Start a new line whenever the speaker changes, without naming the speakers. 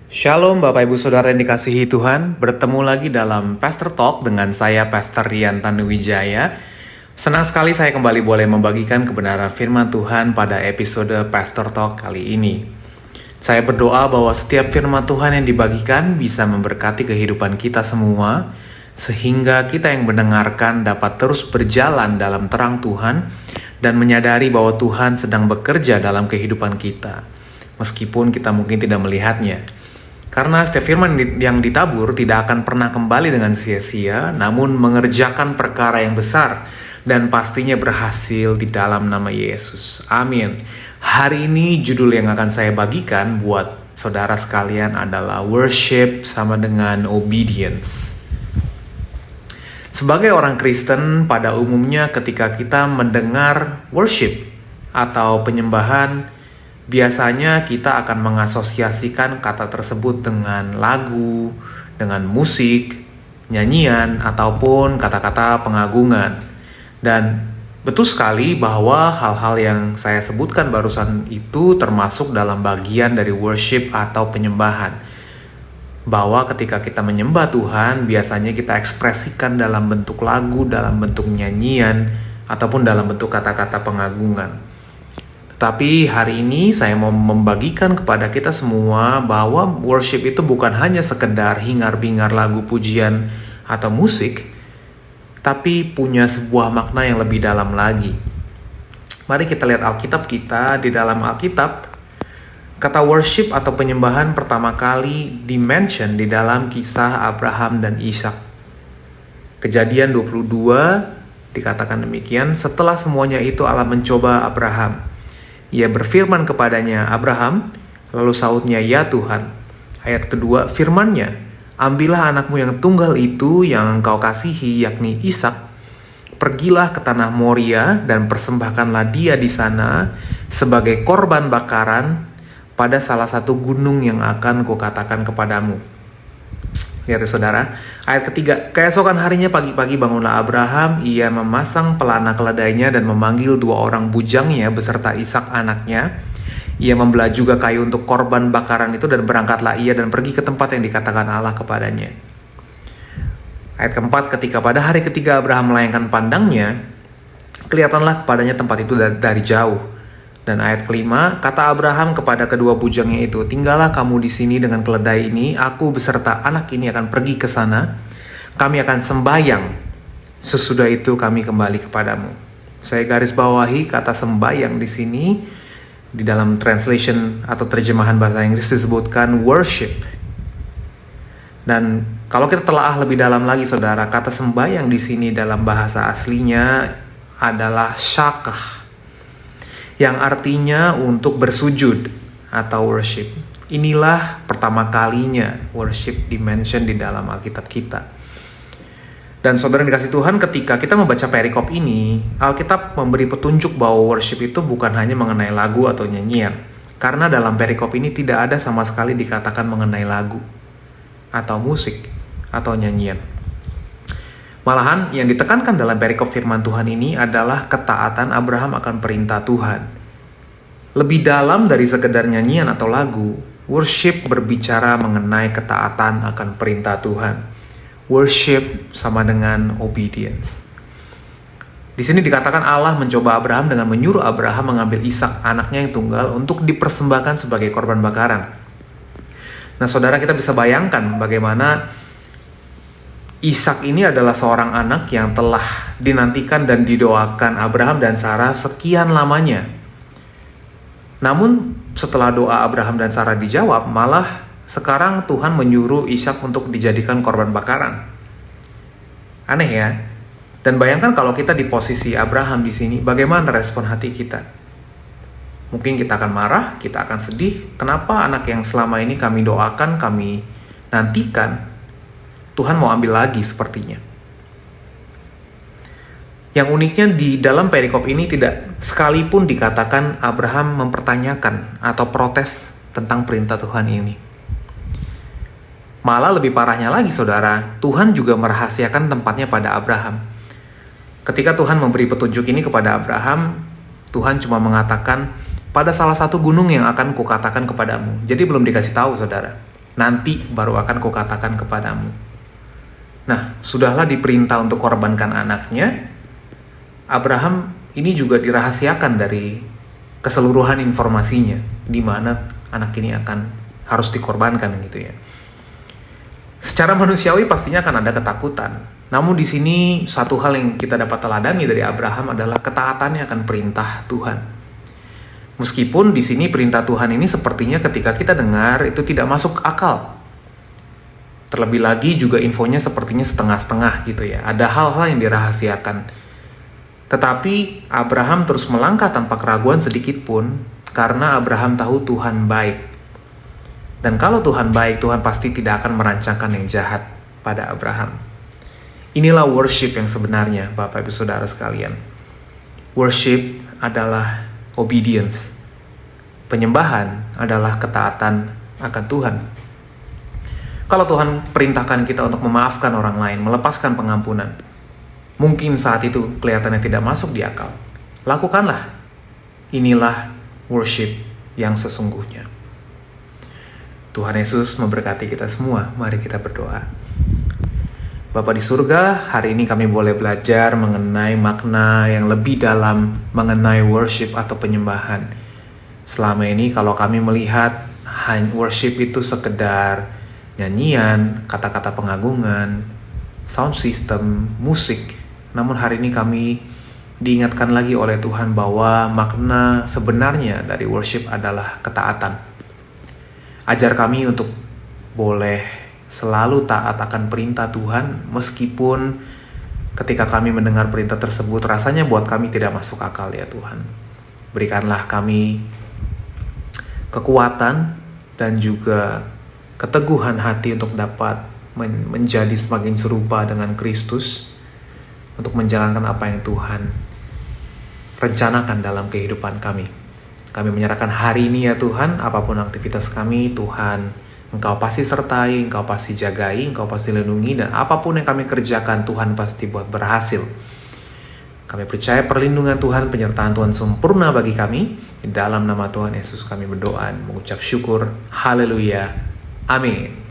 Shalom Bapak Ibu Saudara yang dikasihi Tuhan, bertemu lagi dalam Pastor Talk dengan saya Pastor Rian Tanuwijaya. Senang sekali saya kembali boleh membagikan kebenaran firman Tuhan pada episode Pastor Talk kali ini. Saya berdoa bahwa setiap firman Tuhan yang dibagikan bisa memberkati kehidupan kita semua, sehingga kita yang mendengarkan dapat terus berjalan dalam terang Tuhan dan menyadari bahwa Tuhan sedang bekerja dalam kehidupan kita, meskipun kita mungkin tidak melihatnya. Karena setiap firman yang ditabur tidak akan pernah kembali dengan sia-sia, namun mengerjakan perkara yang besar dan pastinya berhasil di dalam nama Yesus. Amin. Hari ini judul yang akan saya bagikan buat saudara sekalian adalah worship sama dengan obedience. Sebagai orang Kristen, pada umumnya ketika kita mendengar worship atau penyembahan, biasanya kita akan mengasosiasikan kata tersebut dengan lagu, dengan musik, nyanyian, ataupun kata-kata pengagungan. Dan betul sekali bahwa hal-hal yang saya sebutkan barusan itu termasuk dalam bagian dari worship atau penyembahan. Bahwa ketika kita menyembah Tuhan, biasanya kita ekspresikan dalam bentuk lagu, dalam bentuk nyanyian, ataupun dalam bentuk kata-kata pengagungan. Tapi hari ini saya mau membagikan kepada kita semua bahwa worship itu bukan hanya sekedar hingar-bingar lagu pujian atau musik, tapi punya sebuah makna yang lebih dalam lagi. Mari kita lihat Alkitab kita. Di dalam Alkitab, kata worship atau penyembahan pertama kali dimention di dalam kisah Abraham dan Ishak. Kejadian 22 dikatakan demikian, setelah semuanya itu Allah mencoba Abraham. Ia berfirman kepadanya, Abraham, lalu sautnya, ya Tuhan. Ayat kedua, firman-Nya, ambillah anakmu yang tunggal itu yang engkau kasihi, yakni Ishak. Pergilah ke tanah Moria dan persembahkanlah dia di sana sebagai korban bakaran pada salah satu gunung yang akan kukatakan kepadamu. Lihat ya saudara, ayat ketiga, keesokan harinya pagi-pagi bangunlah Abraham, ia memasang pelana keledainya dan memanggil 2 orang bujangnya beserta Ishak anaknya. Ia membelah juga kayu untuk korban bakaran itu dan berangkatlah ia dan pergi ke tempat yang dikatakan Allah kepadanya. Ayat keempat, ketika pada hari ketiga Abraham melayangkan pandangnya, kelihatanlah kepadanya tempat itu dari jauh. Dan ayat kelima, kata Abraham kepada kedua bujangnya itu, tinggallah kamu di sini dengan keledai ini, aku beserta anak ini akan pergi ke sana, kami akan sembahyang, sesudah itu kami kembali kepadamu. Saya garis bawahi kata sembahyang di sini, di dalam translation atau terjemahan bahasa Inggris disebutkan worship. Dan kalau kita telaah lebih dalam lagi saudara, kata sembahyang di sini dalam bahasa aslinya adalah syakah, yang artinya untuk bersujud atau worship. Inilah pertama kalinya worship dimension di dalam Alkitab kita. Dan saudara yang dikasih Tuhan, ketika kita membaca perikop ini, Alkitab memberi petunjuk bahwa worship itu bukan hanya mengenai lagu atau nyanyian. Karena dalam perikop ini tidak ada sama sekali dikatakan mengenai lagu atau musik atau nyanyian. Malahan yang ditekankan dalam perikop firman Tuhan ini adalah ketaatan Abraham akan perintah Tuhan. Lebih dalam dari sekedar nyanyian atau lagu, worship berbicara mengenai ketaatan akan perintah Tuhan. Worship sama dengan obedience. Di sini dikatakan Allah mencoba Abraham dengan menyuruh Abraham mengambil Ishak anaknya yang tunggal untuk dipersembahkan sebagai korban bakaran. Nah saudara, kita bisa bayangkan bagaimana Ishak ini adalah seorang anak yang telah dinantikan dan didoakan Abraham dan Sarah sekian lamanya. Namun setelah doa Abraham dan Sarah dijawab, malah sekarang Tuhan menyuruh Ishak untuk dijadikan korban bakaran. Aneh ya? Dan bayangkan kalau kita di posisi Abraham di sini, bagaimana respon hati kita? Mungkin kita akan marah, kita akan sedih. Kenapa anak yang selama ini kami doakan, kami nantikan, Tuhan mau ambil lagi sepertinya. Yang uniknya di dalam perikop ini tidak sekalipun dikatakan Abraham mempertanyakan atau protes tentang perintah Tuhan ini. Malah lebih parahnya lagi saudara, Tuhan juga merahasiakan tempatnya pada Abraham. Ketika Tuhan memberi petunjuk ini kepada Abraham, Tuhan cuma mengatakan, pada salah satu gunung yang akan kukatakan kepadamu. Jadi belum dikasih tahu saudara. nanti baru akan kukatakan kepadamu. Nah, sudahlah diperintah untuk korbankan anaknya, Abraham ini juga dirahasiakan dari keseluruhan informasinya, di mana anak ini harus dikorbankan gitu ya. Secara manusiawi pastinya akan ada ketakutan. Namun di sini satu hal yang kita dapat teladani dari Abraham adalah ketaatannya akan perintah Tuhan. Meskipun di sini perintah Tuhan ini sepertinya ketika kita dengar itu tidak masuk akal. Terlebih lagi juga infonya sepertinya setengah-setengah gitu ya. Ada hal-hal yang dirahasiakan. Tetapi Abraham terus melangkah tanpa keraguan sedikit pun karena Abraham tahu Tuhan baik. Dan kalau Tuhan baik, Tuhan pasti tidak akan merancangkan yang jahat pada Abraham. Inilah worship yang sebenarnya, Bapak Ibu Saudara sekalian. Worship adalah obedience. Penyembahan adalah ketaatan akan Tuhan. Kalau Tuhan perintahkan kita untuk memaafkan orang lain, melepaskan pengampunan, mungkin saat itu kelihatannya tidak masuk di akal. Lakukanlah. Inilah worship yang sesungguhnya. Tuhan Yesus memberkati kita semua. Mari kita berdoa. Bapa di surga, hari ini kami boleh belajar mengenai makna yang lebih dalam mengenai worship atau penyembahan. Selama ini kalau kami melihat worship itu sekedar nyanyian, kata-kata pengagungan, sound system, musik. Namun hari ini kami diingatkan lagi oleh Tuhan bahwa makna sebenarnya dari worship adalah ketaatan. Ajar kami untuk boleh selalu taat akan perintah Tuhan, meskipun ketika kami mendengar perintah tersebut rasanya buat kami tidak masuk akal ya Tuhan. Berikanlah kami kekuatan dan juga keteguhan hati untuk dapat menjadi semakin serupa dengan Kristus, untuk menjalankan apa yang Tuhan rencanakan dalam kehidupan kami. Kami menyerahkan hari ini ya Tuhan, apapun aktivitas kami, Tuhan, Engkau pasti sertai, Engkau pasti jagai, Engkau pasti lindungi, dan apapun yang kami kerjakan, Tuhan pasti buat berhasil. Kami percaya perlindungan Tuhan, penyertaan Tuhan sempurna bagi kami. Di dalam nama Tuhan Yesus kami berdoa, mengucap syukur. Haleluya. Amin.